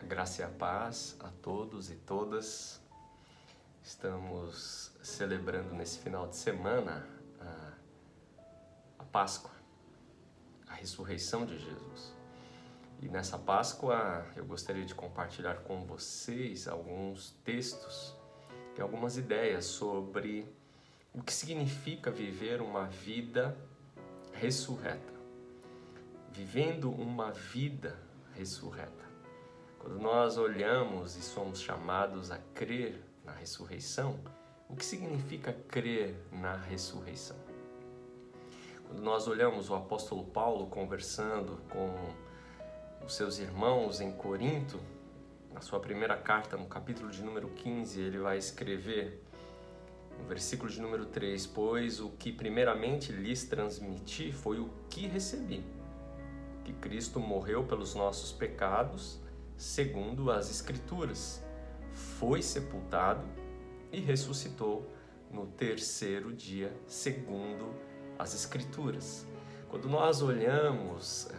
A graça e a paz a todos e todas. Estamos celebrando nesse final de semana a Páscoa, a ressurreição de Jesus. E nessa Páscoa eu gostaria de compartilhar com vocês alguns textos e algumas ideias sobre o que significa viver uma vida ressurreta. Vivendo uma vida ressurreta. Quando nós olhamos e somos chamados a crer na ressurreição, o que significa crer na ressurreição? Quando nós olhamos o apóstolo Paulo conversando com os seus irmãos em Corinto, na sua primeira carta, no capítulo de número 15, ele vai escrever, no versículo de número 3, pois o que primeiramente lhes transmiti foi o que recebi, que Cristo morreu pelos nossos pecados, segundo as Escrituras, foi sepultado e ressuscitou no terceiro dia, segundo as Escrituras. Quando nós olhamos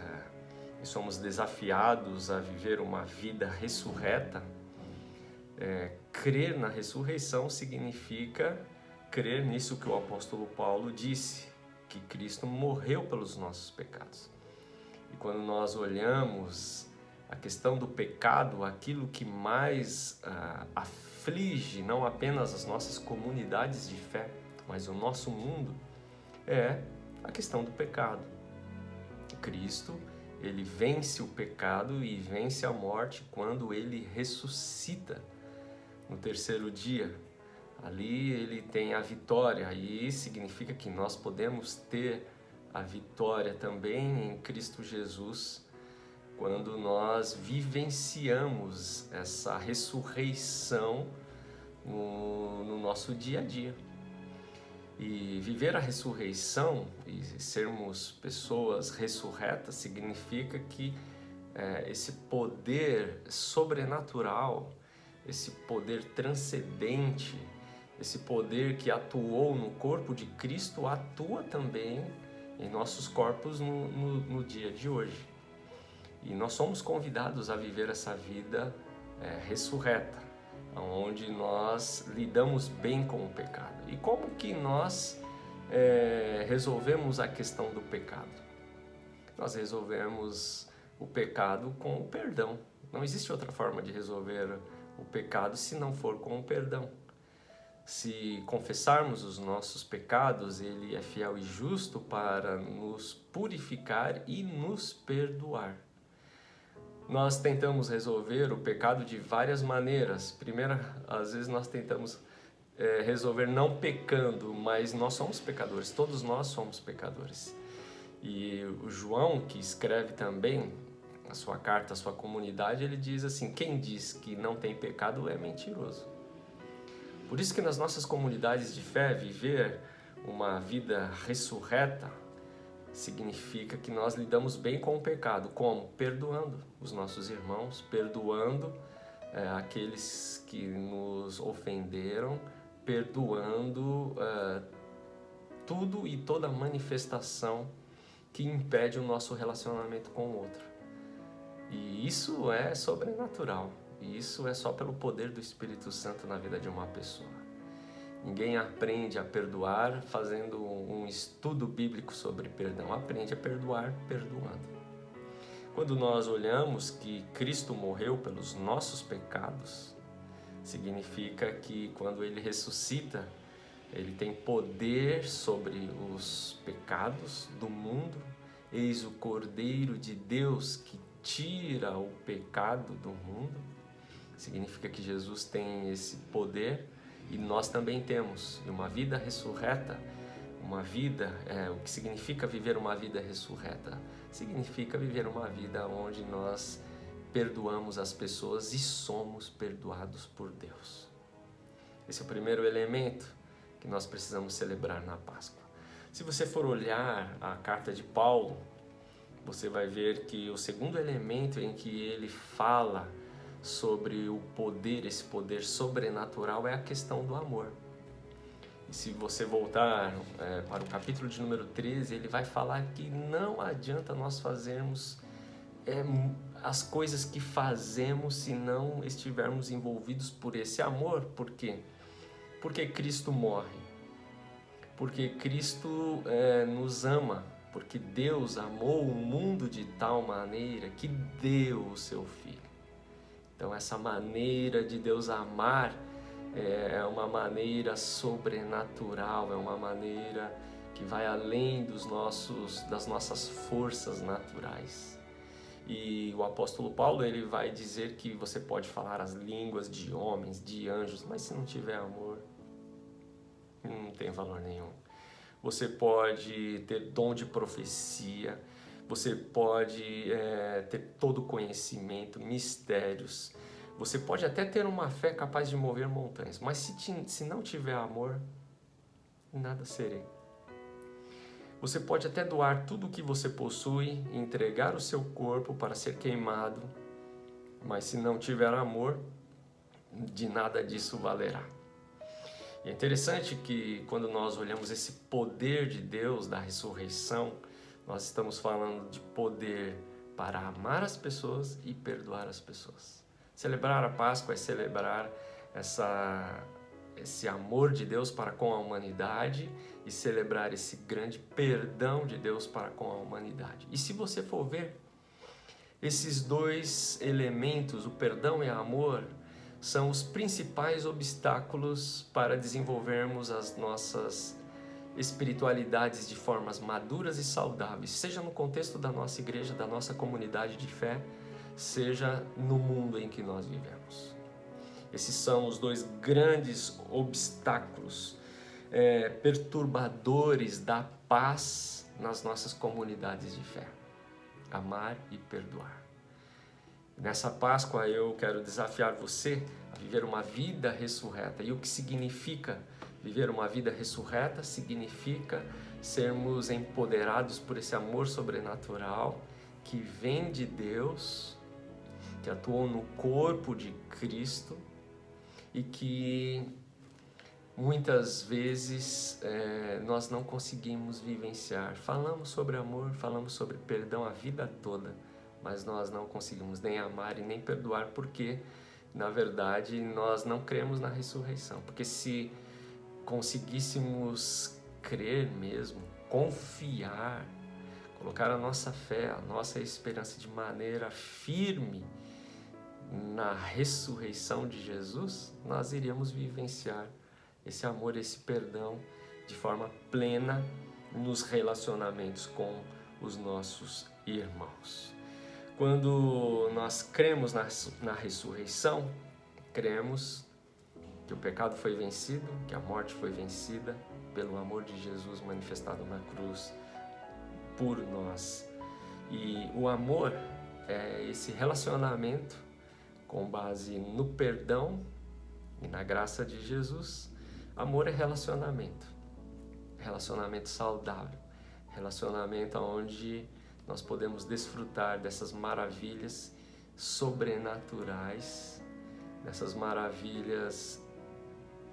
e somos desafiados a viver uma vida ressurreta, crer na ressurreição significa crer nisso que o apóstolo Paulo disse, que Cristo morreu pelos nossos pecados. E quando nós olhamos a questão do pecado, aquilo que mais aflige não apenas as nossas comunidades de fé, mas o nosso mundo, é a questão do pecado. Cristo, ele vence o pecado e vence a morte quando ele ressuscita no terceiro dia. Ali ele tem a vitória e significa que nós podemos ter a vitória também em Cristo Jesus, quando nós vivenciamos essa ressurreição no nosso dia a dia. E viver a ressurreição e sermos pessoas ressurretas significa que esse poder sobrenatural, esse poder transcendente, esse poder que atuou no corpo de Cristo, atua também em nossos corpos no dia de hoje. E nós somos convidados a viver essa vida ressurreta, onde nós lidamos bem com o pecado. E como que nós resolvemos a questão do pecado? Nós resolvemos o pecado com o perdão. Não existe outra forma de resolver o pecado se não for com o perdão. Se confessarmos os nossos pecados, Ele é fiel e justo para nos purificar e nos perdoar. Nós tentamos resolver o pecado de várias maneiras. Primeiro, às vezes nós tentamos resolver não pecando, mas nós somos pecadores, todos nós somos pecadores. E o João, que escreve também a sua carta à sua comunidade, ele diz assim, quem diz que não tem pecado é mentiroso. Por isso que nas nossas comunidades de fé, viver uma vida ressurreta significa que nós lidamos bem com o pecado. Como? Perdoando os nossos irmãos, perdoando aqueles que nos ofenderam, perdoando tudo e toda manifestação que impede o nosso relacionamento com o outro. E isso é sobrenatural. E isso é só pelo poder do Espírito Santo na vida de uma pessoa. Ninguém aprende a perdoar fazendo um estudo bíblico sobre perdão. Aprende a perdoar perdoando. Quando nós olhamos que Cristo morreu pelos nossos pecados, significa que quando Ele ressuscita, Ele tem poder sobre os pecados do mundo. Eis o Cordeiro de Deus que tira o pecado do mundo. Significa que Jesus tem esse poder. E nós também temos uma vida ressurreta, uma vida, o que significa viver uma vida ressurreta? Significa viver uma vida onde nós perdoamos as pessoas e somos perdoados por Deus. Esse é o primeiro elemento que nós precisamos celebrar na Páscoa. Se você for olhar a carta de Paulo, você vai ver que o segundo elemento em que ele fala sobre o poder, esse poder sobrenatural, é a questão do amor. E se você voltar para o capítulo de número 13, ele vai falar que não adianta nós fazermos as coisas que fazemos se não estivermos envolvidos por esse amor. Por quê? Porque Cristo morre. Porque Cristo nos ama. Porque Deus amou o mundo de tal maneira que deu o seu Filho. Então essa maneira de Deus amar é uma maneira sobrenatural, é uma maneira que vai além das nossas forças naturais. E o apóstolo Paulo, ele vai dizer que você pode falar as línguas de homens, de anjos, mas se não tiver amor, não tem valor nenhum. Você pode ter dom de profecia, você pode ter todo conhecimento, mistérios, você pode até ter uma fé capaz de mover montanhas, mas se não tiver amor, nada serei. Você pode até doar tudo o que você possui, entregar o seu corpo para ser queimado, mas se não tiver amor, de nada disso valerá. E é interessante que quando nós olhamos esse poder de Deus da ressurreição, nós estamos falando de poder para amar as pessoas e perdoar as pessoas. Celebrar a Páscoa é celebrar esse amor de Deus para com a humanidade e celebrar esse grande perdão de Deus para com a humanidade. E se você for ver, esses dois elementos, o perdão e o amor, são os principais obstáculos para desenvolvermos as nossas espiritualidades de formas maduras e saudáveis, seja no contexto da nossa igreja, da nossa comunidade de fé, seja no mundo em que nós vivemos. Esses são os dois grandes obstáculos perturbadores da paz nas nossas comunidades de fé: amar e perdoar. Nessa Páscoa eu quero desafiar você a viver uma vida ressurreta. E o que significa viver uma vida ressurreta? Significa sermos empoderados por esse amor sobrenatural que vem de Deus, que atuou no corpo de Cristo e que muitas vezes nós não conseguimos vivenciar. Falamos sobre amor, falamos sobre perdão a vida toda, mas nós não conseguimos nem amar e nem perdoar porque, na verdade, nós não cremos na ressurreição. Porque se conseguíssemos crer mesmo, confiar, colocar a nossa fé, a nossa esperança de maneira firme na ressurreição de Jesus, nós iríamos vivenciar esse amor, esse perdão de forma plena nos relacionamentos com os nossos irmãos. Quando nós cremos na ressurreição, cremos que o pecado foi vencido, que a morte foi vencida pelo amor de Jesus manifestado na cruz por nós. E o amor é esse relacionamento com base no perdão e na graça de Jesus. Amor é relacionamento saudável, relacionamento onde nós podemos desfrutar dessas maravilhas sobrenaturais, dessas maravilhas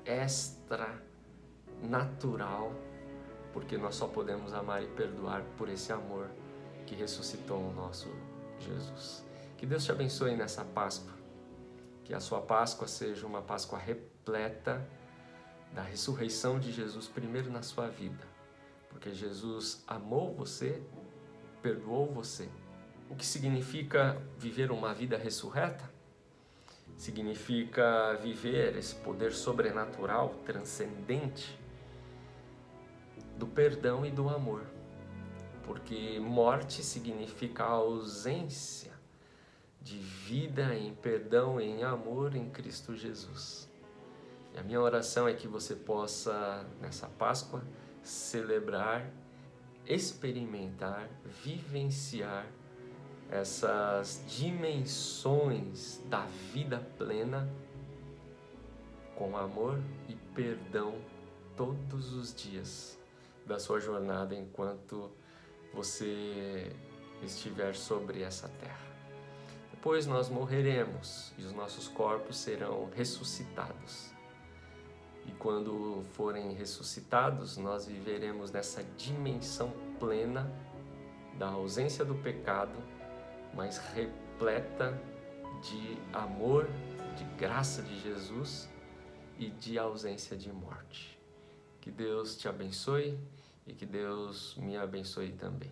extra-natural, porque nós só podemos amar e perdoar por esse amor que ressuscitou o nosso Jesus. Que Deus te abençoe nessa Páscoa, que a sua Páscoa seja uma Páscoa repleta da ressurreição de Jesus primeiro na sua vida, porque Jesus amou você, perdoou você. O que significa viver uma vida ressurreta? Significa viver esse poder sobrenatural, transcendente do perdão e do amor, porque morte significa a ausência de vida em perdão e em amor em Cristo Jesus. E a minha oração é que você possa, nessa Páscoa, celebrar, experimentar, vivenciar essas dimensões da vida plena com amor e perdão todos os dias da sua jornada enquanto você estiver sobre essa terra. Depois nós morreremos e os nossos corpos serão ressuscitados. E quando forem ressuscitados, nós viveremos nessa dimensão plena da ausência do pecado, mas repleta de amor, de graça de Jesus e de ausência de morte. Que Deus te abençoe e que Deus me abençoe também.